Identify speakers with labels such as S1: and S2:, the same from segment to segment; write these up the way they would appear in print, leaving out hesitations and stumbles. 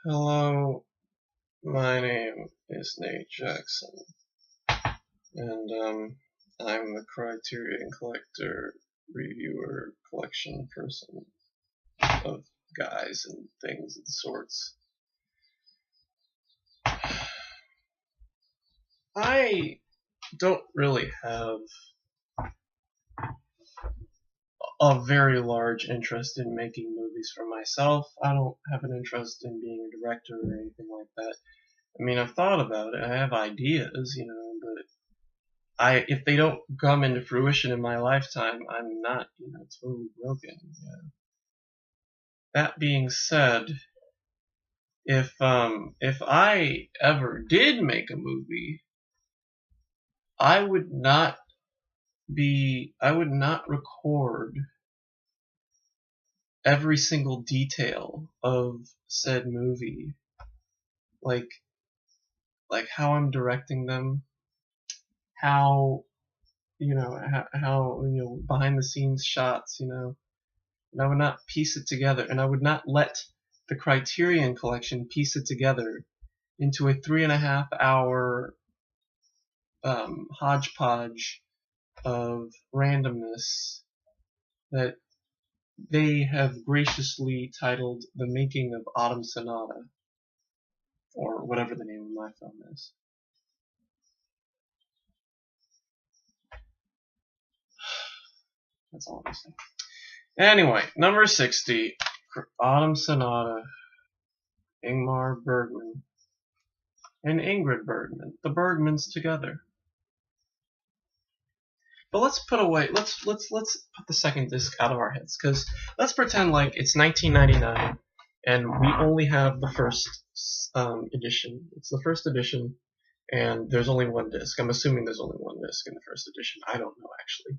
S1: Hello, my name is Nate Jackson, and I'm the Criterion collector, reviewer, collection person of guys and things and sorts. I don't really have a very large interest in making movies for myself. I don't have an interest in being a director or anything like that. I mean, I've thought about it. I have ideas, but if they don't come into fruition in my lifetime, I'm not, totally broken. Yeah. That being said, if I ever did make a movie, I would not record every single detail of said movie, like how I'm directing them, how behind the scenes shots, and I would not piece it together, and I would not let the Criterion collection piece it together into a 3.5 hour hodgepodge of randomness that they have graciously titled The Making of Autumn Sonata, or whatever the name of my film is. That's all I'm saying. Anyway, number 60, Autumn Sonata, Ingmar Bergman and Ingrid Bergman, the Bergmans together. But let's put the second disc out of our heads, because let's pretend like it's 1999 and we only have the first edition. It's the first edition, and there's only one disc. I'm assuming there's only one disc in the first edition. I don't know, actually.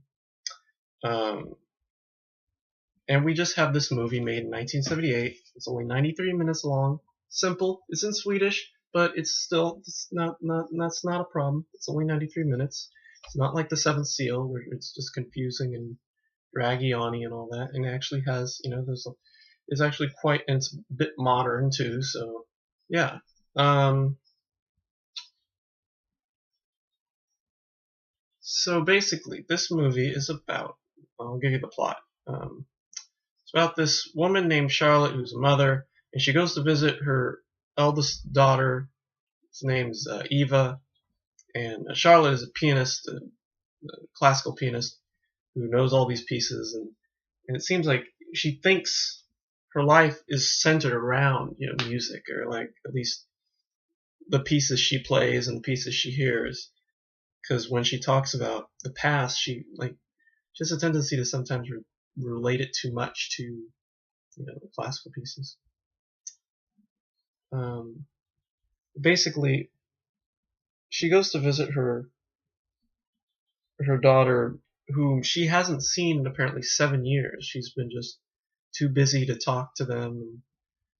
S1: And we just have this movie made in 1978. It's only 93 minutes long. Simple. It's in Swedish, but it's not a problem. It's only 93 minutes. It's not like The Seventh Seal, where it's just confusing and draggy-on-y and all that. And it actually has, it's actually quite, and it's a bit modern too. So yeah. So basically, this movie is about. I'll give you the plot. It's about this woman named Charlotte who's a mother, and she goes to visit her eldest daughter. His name's Eva, and Charlotte is a pianist, a classical pianist who knows all these pieces, and it seems like she thinks her life is centered around music, or like at least the pieces she plays and the pieces she hears. Because when she talks about the past, she has a tendency to sometimes relate it too much to the classical pieces. Basically, she goes to visit her daughter, whom she hasn't seen in apparently 7 years. She's been just too busy to talk to them, and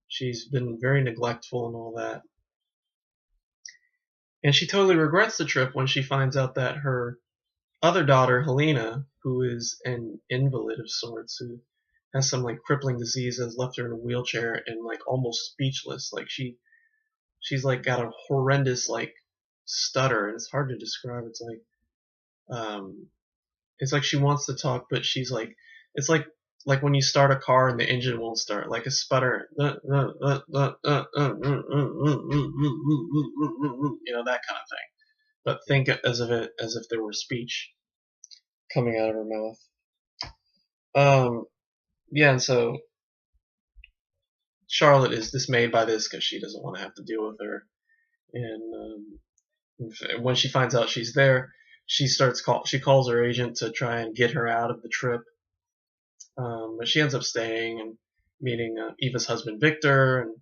S1: she's been very neglectful and all that. And she totally regrets the trip when she finds out that her other daughter, Helena, who is an invalid of sorts, who has some crippling disease, has left her in a wheelchair and almost speechless. She's got a horrendous stutter, and it's hard to describe. It's like she wants to talk, but she's it's like when you start a car and the engine won't start, like a sputter, that kind of thing. But think as if there were speech coming out of her mouth. Yeah, and so Charlotte is dismayed by this because she doesn't want to have to deal with her. And when she finds out she's there, she calls her agent to try and get her out of the trip. But she ends up staying and meeting Eva's husband Victor, and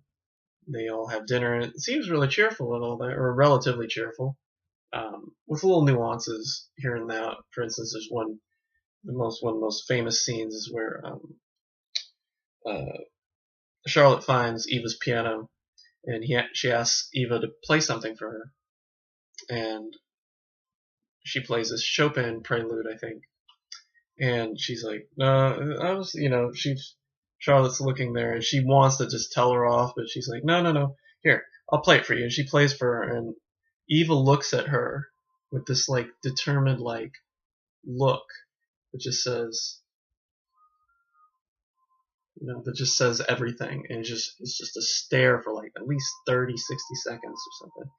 S1: they all have dinner. And it seems really cheerful and all that, or relatively cheerful, with little nuances here and there. For instance, there's one of the most famous scenes is where Charlotte finds Eva's piano, and she asks Eva to play something for her, and she plays this Chopin prelude, I think, and she's like, I was, Charlotte's looking there, and she wants to just tell her off, but she's like, no, no, no, here, I'll play it for you, and she plays for her, and Eva looks at her with this like determined like look that just says, that just says everything, and it's just a stare for like at least 30, 60 seconds or something.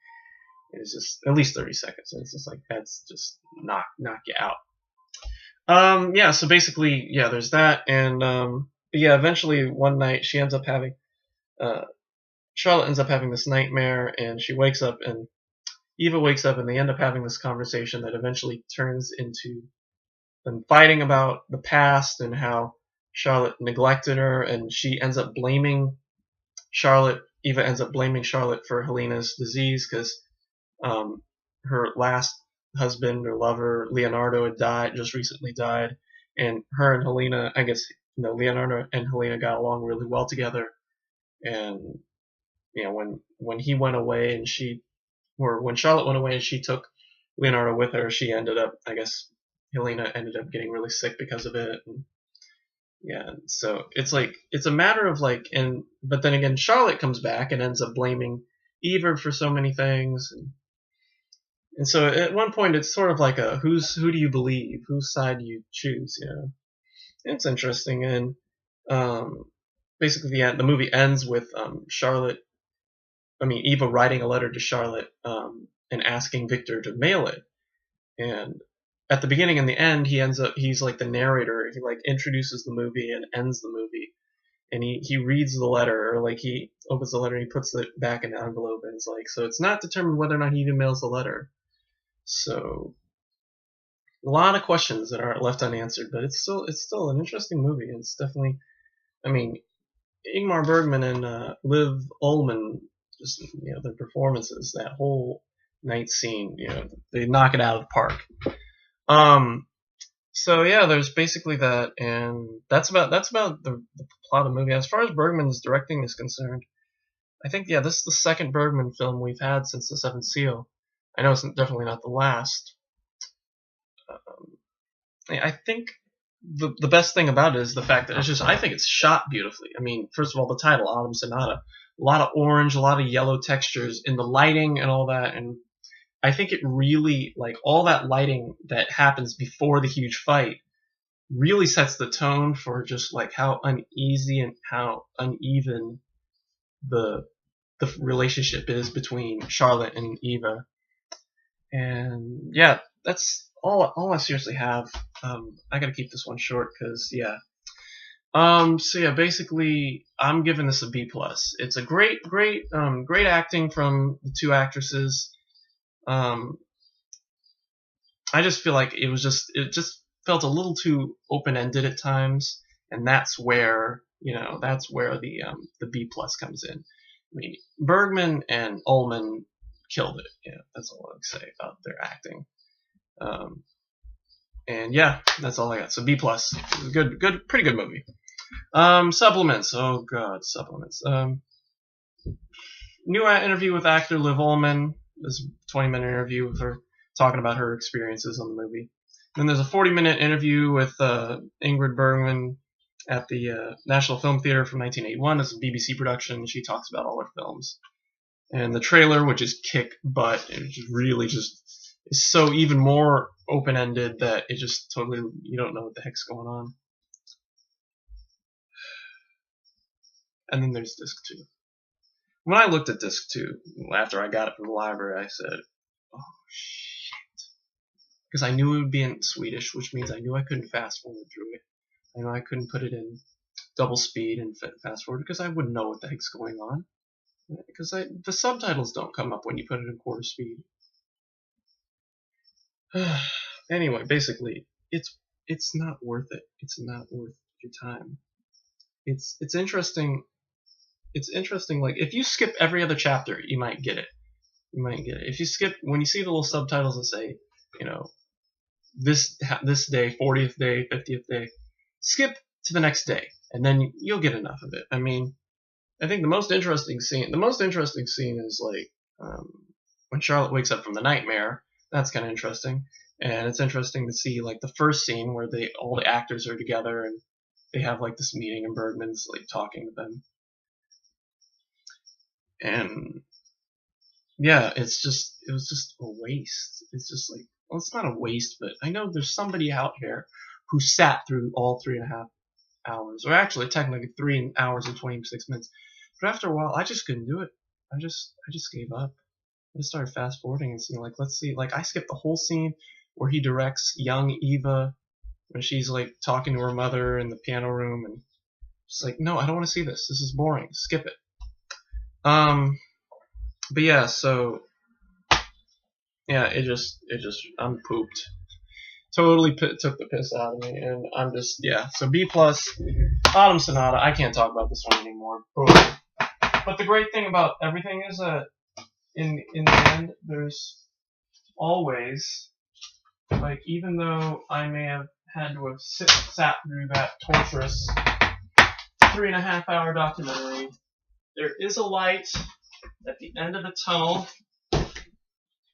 S1: It's just at least 30 seconds, and it's just like, that's just knock you out. Yeah, so basically, yeah, there's that, and yeah, eventually one night she ends up having, Charlotte ends up having this nightmare, and she wakes up, and Eva wakes up, and they end up having this conversation that eventually turns into them fighting about the past and how Charlotte neglected her, and she ends up blaming Charlotte. Eva ends up blaming Charlotte for Helena's disease because her last husband or lover, Leonardo, had just recently died, and her and Helena, I guess, Leonardo and Helena got along really well together, and when he went away and when Charlotte went away and she took Leonardo with her, she ended up, I guess, Helena ended up getting really sick because of it, and yeah, so it's like, it's a matter of like, but then again, Charlotte comes back and ends up blaming Eva for so many things, and so at one point it's sort of like who do you believe, whose side do you choose, It's interesting, and basically the movie ends with Eva writing a letter to Charlotte and asking Victor to mail it, and at the beginning and the end he's like the narrator. He like introduces the movie and ends the movie, and he reads the letter, or like he opens the letter and he puts it back in the envelope, and it's like, so it's not determined whether or not he even mails the letter. So a lot of questions that are left unanswered, but it's still an interesting movie. It's definitely, Ingmar Bergman and Liv Ullmann, just their performances, that whole night scene, they knock it out of the park. So yeah, there's basically that, and that's about the plot of the movie. As far as Bergman's directing is concerned, I think, yeah, this is the second Bergman film we've had since The Seventh Seal. I know it's definitely not the last. I think the best thing about it is the fact that I think it's shot beautifully. First of all, the title, Autumn Sonata, a lot of orange, a lot of yellow textures in the lighting and all that, and I think it really, like, all that lighting that happens before the huge fight really sets the tone for just like how uneasy and how uneven the relationship is between Charlotte and Eva. And yeah, that's all I seriously have. I gotta keep this one short because, yeah. So yeah, basically, I'm giving this a B+. It's a great acting from the two actresses. I just feel like it just felt a little too open-ended at times, and that's where the B+ comes in. Bergman and Ullman killed it. Yeah, that's all I would say about their acting. And yeah, that's all I got. So B+. Good, pretty good movie. Supplements. Oh god, supplements. New interview with actor Liv Ullmann. This 20-minute interview with her talking about her experiences on the movie. Then there's a 40-minute interview with Ingrid Bergman at the National Film Theatre from 1981. It's a BBC production. She talks about all her films. And the trailer, which is kick butt, it really just is so even more open-ended that it just totally, you don't know what the heck's going on. And then there's disc 2. When I looked at disc 2, after I got it from the library, I said, oh shit. Because I knew it would be in Swedish, which means I knew I couldn't fast forward through it. I knew I couldn't put it in double speed and fast forward because I wouldn't know what the heck's going on. Because the subtitles don't come up when you put it in quarter speed. Anyway, basically, it's not worth it. It's not worth your time. It's interesting. It's interesting. Like, if you skip every other chapter, you might get it. You might get it. If you skip, when you see the little subtitles that say, this day, 40th day, 50th day, skip to the next day, and then you'll get enough of it. I think the most interesting scene is like when Charlotte wakes up from the nightmare. That's kind of interesting. And it's interesting to see like the first scene where all the actors are together and they have like this meeting and Bergman's like talking to them. And yeah, it was just a waste. It's just like, well, it's not a waste, but I know there's somebody out here who sat through all 3.5 hours, or actually technically 3 hours and 26 minutes. But after a while, I just couldn't do it. I just gave up. I just started fast forwarding and seeing like, let's see, like I skipped the whole scene where he directs young Eva when she's like talking to her mother in the piano room, and just like, no, I don't want to see this. This is boring. Skip it. But yeah, so yeah, I'm pooped. Totally took the piss out of me, and I'm just, yeah. So B+, Autumn Sonata. I can't talk about this one anymore. But the great thing about everything is that in the end, there's always, like, even though I may have had to have sat through that torturous 3.5 hour documentary, there is a light at the end of the tunnel,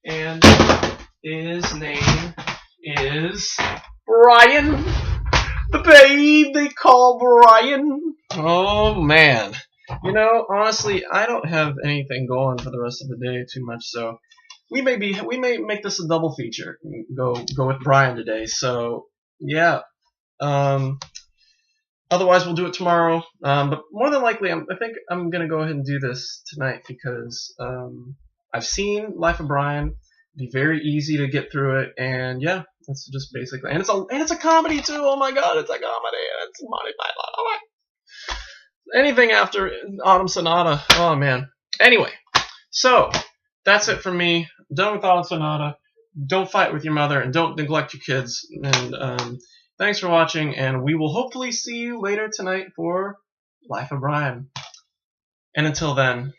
S1: and his name is Brian, the babe they call Brian. Oh man, you know, honestly, I don't have anything going for the rest of the day too much, so we may make this a double feature. Go with Brian today. So yeah. Otherwise, we'll do it tomorrow. But more than likely, I think I'm gonna go ahead and do this tonight because I've seen Life of Brian. It'd be very easy to get through it, and yeah, that's just basically. And it's a comedy too. Oh my God, it's a comedy. It's Monty Python. Oh my. Anything after Autumn Sonata. Oh man. Anyway, so that's it from me. I'm done with Autumn Sonata. Don't fight with your mother, and don't neglect your kids. And thanks for watching, and we will hopefully see you later tonight for Life of Brian. And until then,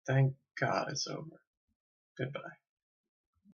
S1: thank God it's over. Goodbye.